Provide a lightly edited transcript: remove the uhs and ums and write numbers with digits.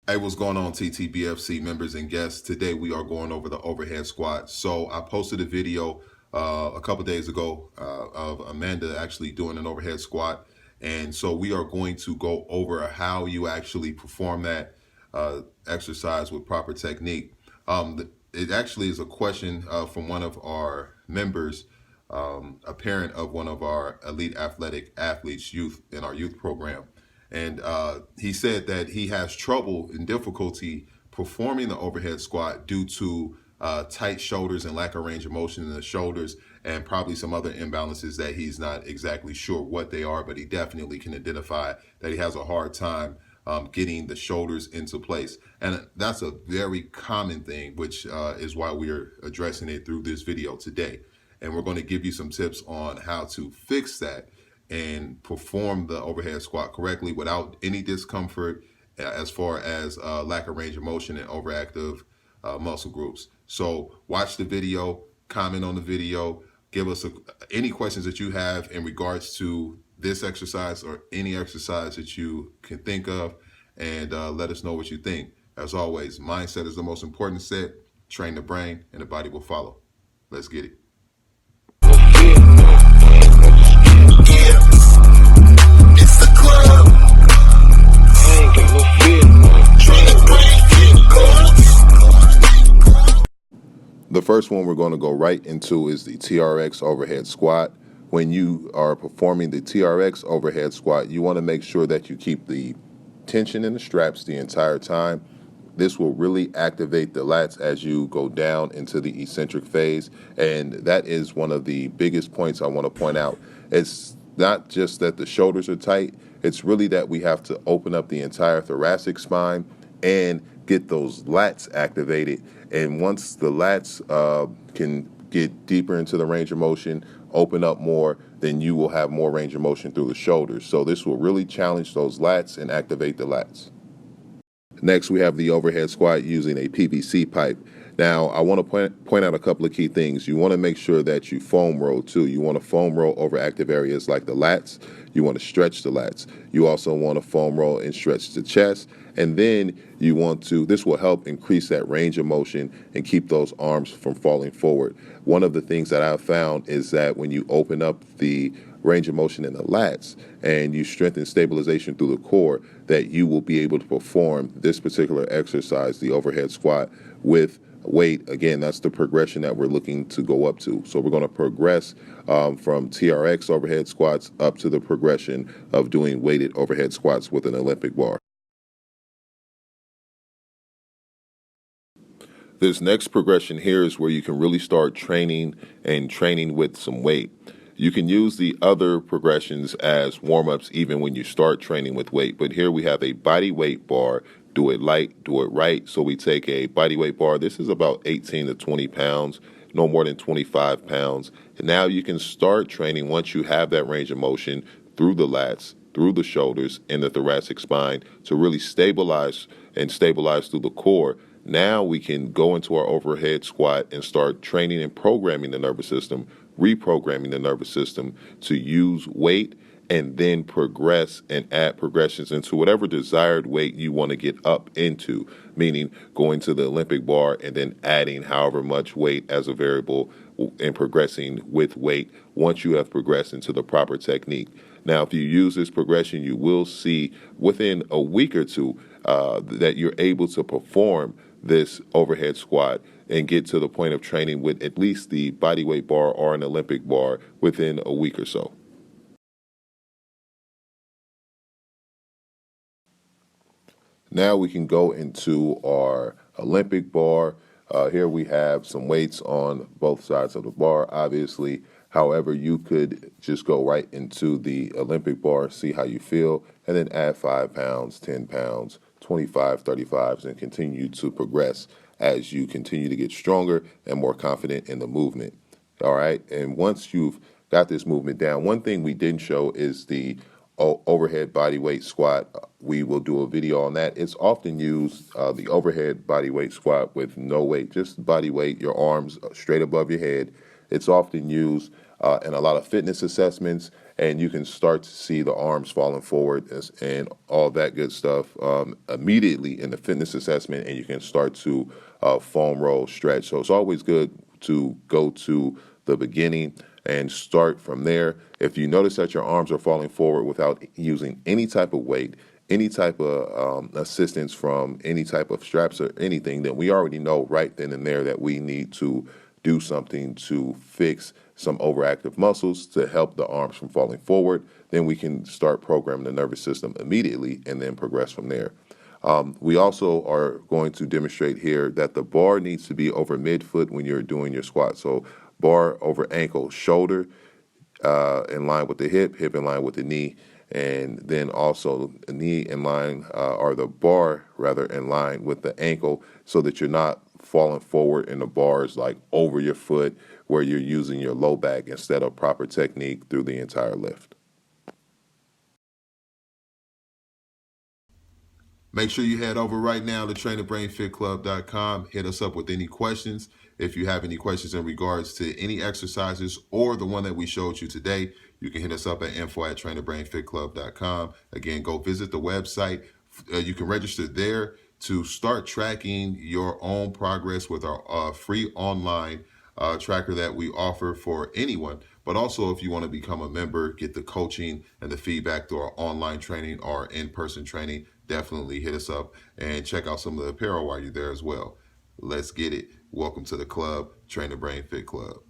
Hey, what's going on, TTBFC members and guests? Today we are going over the overhead squat. So I posted a video a couple days ago of Amanda actually doing an overhead squat. And so we are going to go over how you actually perform that exercise with proper technique. It actually is a question from one of our members, a parent of one of our elite athletic athletes, youth in our youth program. And he said that he has trouble and difficulty performing the overhead squat due to tight shoulders and lack of range of motion in the shoulders, and probably some other imbalances that he's not exactly sure what they are, but he definitely can identify that he has a hard time getting the shoulders into place. And that's a very common thing, which is why we are addressing it through this video today. And we're going to give you some tips on how to fix that and perform the overhead squat correctly without any discomfort as far as lack of range of motion and overactive muscle groups. So watch the video, comment on the video, give us any questions that you have in regards to this exercise or any exercise that you can think of, and let us know what you think. As always, mindset is the most important set. Train the brain and the body will follow. Let's get it. The first one we're going to go right into is the TRX overhead squat. When you are performing the TRX overhead squat, you want to make sure that you keep the tension in the straps the entire time. This will really activate the lats as you go down into the eccentric phase, and that is one of the biggest points I want to point out. It's not just that the shoulders are tight, it's really that we have to open up the entire thoracic spine and get those lats activated. And once the lats can get deeper into the range of motion, open up more, then you will have more range of motion through the shoulders. So this will really challenge those lats and activate the lats. Next, we have the overhead squat using a PVC pipe. Now, I want to point out a couple of key things. You want to make sure that you foam roll too. You want to foam roll over active areas like the lats. You want to stretch the lats. You also want to foam roll and stretch the chest. And then you want to, this will help increase that range of motion and keep those arms from falling forward. One of the things that I've found is that when you open up the range of motion in the lats and you strengthen stabilization through the core, that you will be able to perform this particular exercise, the overhead squat, with weight. Again, that's the progression that we're looking to go up to. So we're going to progress from TRX overhead squats up to the progression of doing weighted overhead squats with an Olympic bar. This next progression here is where you can really start training with some weight. You can use the other progressions as warm-ups even when you start training with weight, but here we have a body weight bar. Do it light, do it right. So we take a body weight bar. This is about 18 to 20 pounds, no more than 25 pounds. And now you can start training once you have that range of motion through the lats, through the shoulders, and the thoracic spine to really stabilize through the core. Now we can go into our overhead squat and start training and programming the nervous system, reprogramming the nervous system to use weight, and then progress and add progressions into whatever desired weight you want to get up into, meaning going to the Olympic bar and then adding however much weight as a variable and progressing with weight once you have progressed into the proper technique. Now, if you use this progression, you will see within a week or two that you're able to perform this overhead squat and get to the point of training with at least the body weight bar or an Olympic bar within a week or so. Now we can go into our Olympic bar. Here we have some weights on both sides of the bar, obviously. However, you could just go right into the Olympic bar, see how you feel, and then add 5 pounds, 10 pounds, 25, 35s, and continue to progress as you continue to get stronger and more confident in the movement. All right, and once you've got this movement down, one thing we didn't show is the overhead body weight squat. We will do a video on that. It's often used, the overhead body weight squat with no weight, just body weight, your arms straight above your head. It's often used in a lot of fitness assessments, and you can start to see the arms falling forward and all that good stuff immediately in the fitness assessment, and you can start to foam roll stretch. So it's always good to go to the beginning and start from there. If you notice that your arms are falling forward without using any type of weight, any type of assistance from any type of straps or anything, then we already know right then and there that we need to do something to fix some overactive muscles to help the arms from falling forward. Then we can start programming the nervous system immediately and then progress from there. We also are going to demonstrate here that the bar needs to be over midfoot when you're doing your squat. So bar over ankle, shoulder in line with the hip, hip in line with the knee, and then also the knee in line, or the bar rather in line with the ankle, so that you're not falling forward and the bar is like over your foot where you're using your low back instead of proper technique through the entire lift. Make sure you head over right now to trainthebrainfitclub.com. Hit us up with any questions. If you have any questions in regards to any exercises or the one that we showed you today, you can hit us up at info@trainthebrainfitclub.com. Again, go visit the website. You can register there to start tracking your own progress with our free online tracker that we offer for anyone. But also, if you want to become a member, get the coaching and the feedback through our online training or in-person training, definitely hit us up and check out some of the apparel while you're there as well. Let's get it. Welcome to the club, Train the Brain Fit Club.